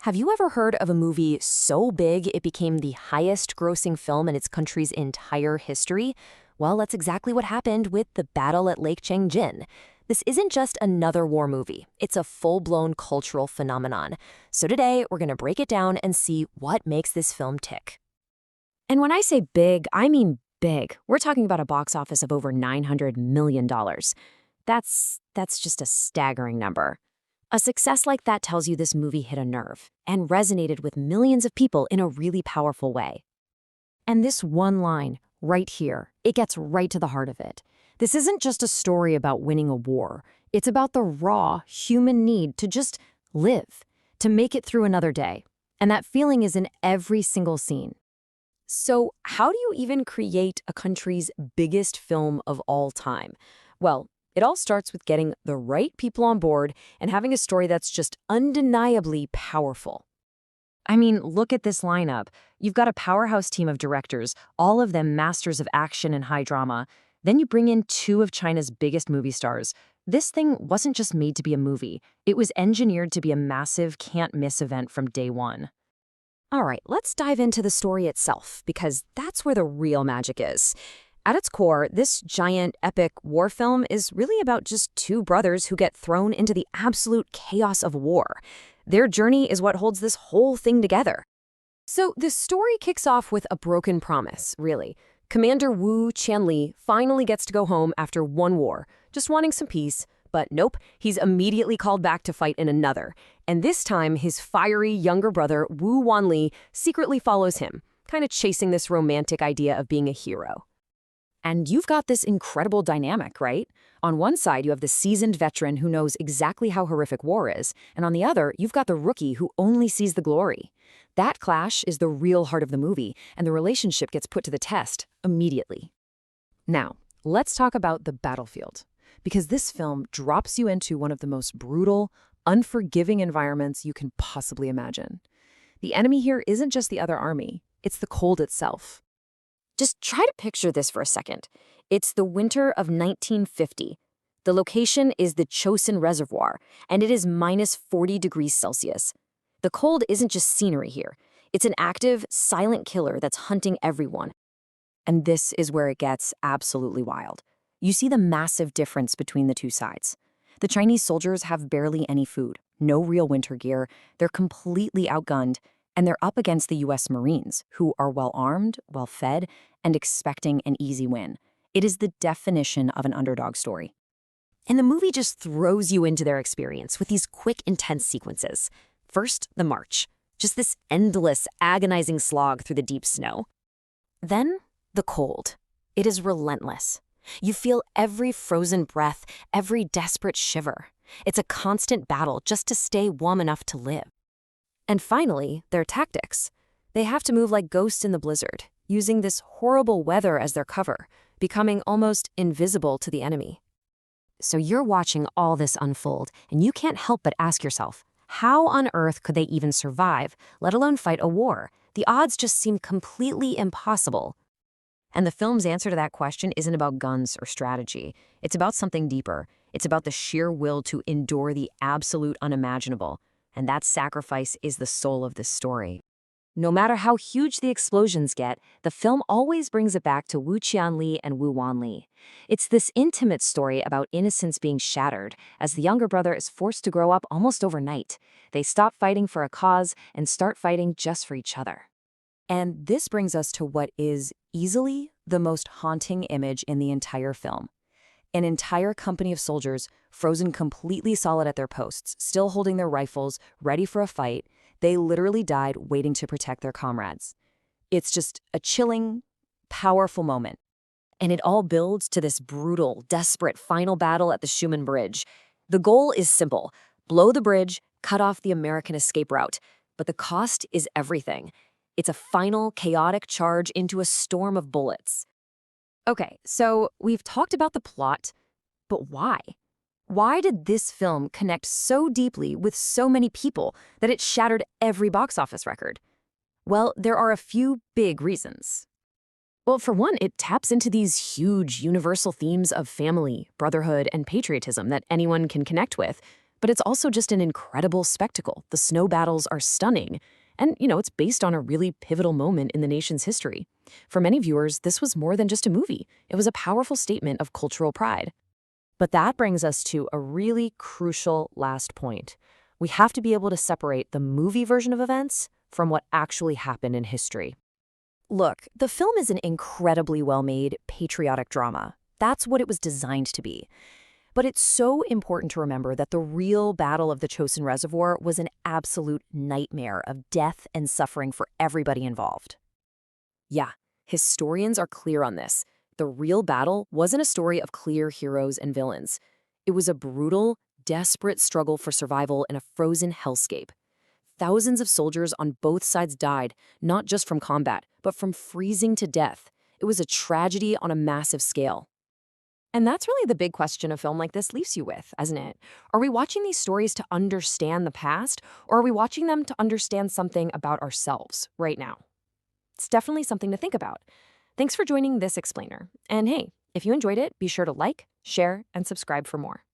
Have you ever heard of a movie so big it became the highest-grossing film in its country's entire history? Well, that's exactly what happened with The Battle at Lake Changjin. This isn't just another war movie. It's a full-blown cultural phenomenon. So today, we're going to break it down and see what makes this film tick. And when I say big, I mean big. We're talking about a box office of over $900 million. That's just a staggering number. A success like that tells you this movie hit a nerve and resonated with millions of people in a really powerful way. And this one line, right here, it gets right to the heart of it. This isn't just a story about winning a war. It's about the raw human need to just live, to make it through another day. And that feeling is in every single scene. So how do you even create a country's biggest film of all time? Well, it all starts with getting the right people on board and having a story that's just undeniably powerful. I mean, look at this lineup. You've got a powerhouse team of directors, all of them masters of action and high drama. Then you bring in two of China's biggest movie stars. This thing wasn't just made to be a movie. It was engineered to be a massive, can't-miss event from day one. All right, let's dive into the story itself, because that's where the real magic is. At its core, this giant, epic war film is really about just two brothers who get thrown into the absolute chaos of war. Their journey is what holds this whole thing together. So the story kicks off with a broken promise, really. Commander Wu Qianli finally gets to go home after one war, just wanting some peace. But nope, he's immediately called back to fight in another. And this time, his fiery younger brother, Wu Wanli, secretly follows him, kind of chasing this romantic idea of being a hero. And you've got this incredible dynamic, right? On one side, you have the seasoned veteran who knows exactly how horrific war is, and on the other, you've got the rookie who only sees the glory. That clash is the real heart of the movie, and the relationship gets put to the test immediately. Now, let's talk about the battlefield, because this film drops you into one of the most brutal, unforgiving environments you can possibly imagine. The enemy here isn't just the other army, it's the cold itself. Just try to picture this for a second. It's the winter of 1950. The location is the Chosin Reservoir, and it is minus 40 degrees Celsius. The cold isn't just scenery here. It's an active, silent killer that's hunting everyone. And this is where it gets absolutely wild. You see the massive difference between the two sides. The Chinese soldiers have barely any food, no real winter gear, they're completely outgunned, and they're up against the US Marines, who are well-armed, well-fed, and expecting an easy win. It is the definition of an underdog story. And the movie just throws you into their experience with these quick, intense sequences. First, the march. Just this endless, agonizing slog through the deep snow. Then, the cold. It is relentless. You feel every frozen breath, every desperate shiver. It's a constant battle just to stay warm enough to live. And finally, their tactics. They have to move like ghosts in the blizzard, using this horrible weather as their cover, becoming almost invisible to the enemy. So you're watching all this unfold, and you can't help but ask yourself, how on earth could they even survive, let alone fight a war? The odds just seem completely impossible. And the film's answer to that question isn't about guns or strategy. It's about something deeper. It's about the sheer will to endure the absolute unimaginable. And that sacrifice is the soul of this story. No matter how huge the explosions get, the film always brings it back to Wu Qianli and Wu Wanli. It's this intimate story about innocence being shattered as the younger brother is forced to grow up almost overnight. They stop fighting for a cause and start fighting just for each other. And this brings us to what is easily the most haunting image in the entire film. An entire company of soldiers, frozen completely solid at their posts, still holding their rifles, ready for a fight. They literally died waiting to protect their comrades. It's just a chilling, powerful moment. And it all builds to this brutal, desperate final battle at the Schuman Bridge. The goal is simple: blow the bridge, cut off the American escape route. But the cost is everything. It's a final, chaotic charge into a storm of bullets. Okay, so we've talked about the plot, but why? Why did this film connect so deeply with so many people that it shattered every box office record? Well, there are a few big reasons. Well, for one, it taps into these huge universal themes of family, brotherhood, and patriotism that anyone can connect with. But it's also just an incredible spectacle. The snow battles are stunning. And, it's based on a really pivotal moment in the nation's history. For many viewers, this was more than just a movie. It was a powerful statement of cultural pride. But that brings us to a really crucial last point. We have to be able to separate the movie version of events from what actually happened in history. Look, the film is an incredibly well-made, patriotic drama. That's what it was designed to be. But it's so important to remember that the real Battle of the Chosin Reservoir was an absolute nightmare of death and suffering for everybody involved. Yeah, historians are clear on this. The real battle wasn't a story of clear heroes and villains. It was a brutal, desperate struggle for survival in a frozen hellscape. Thousands of soldiers on both sides died, not just from combat, but from freezing to death. It was a tragedy on a massive scale. And that's really the big question a film like this leaves you with, isn't it? Are we watching these stories to understand the past, or are we watching them to understand something about ourselves right now? It's definitely something to think about. Thanks for joining this explainer. And hey, if you enjoyed it, be sure to like, share, and subscribe for more.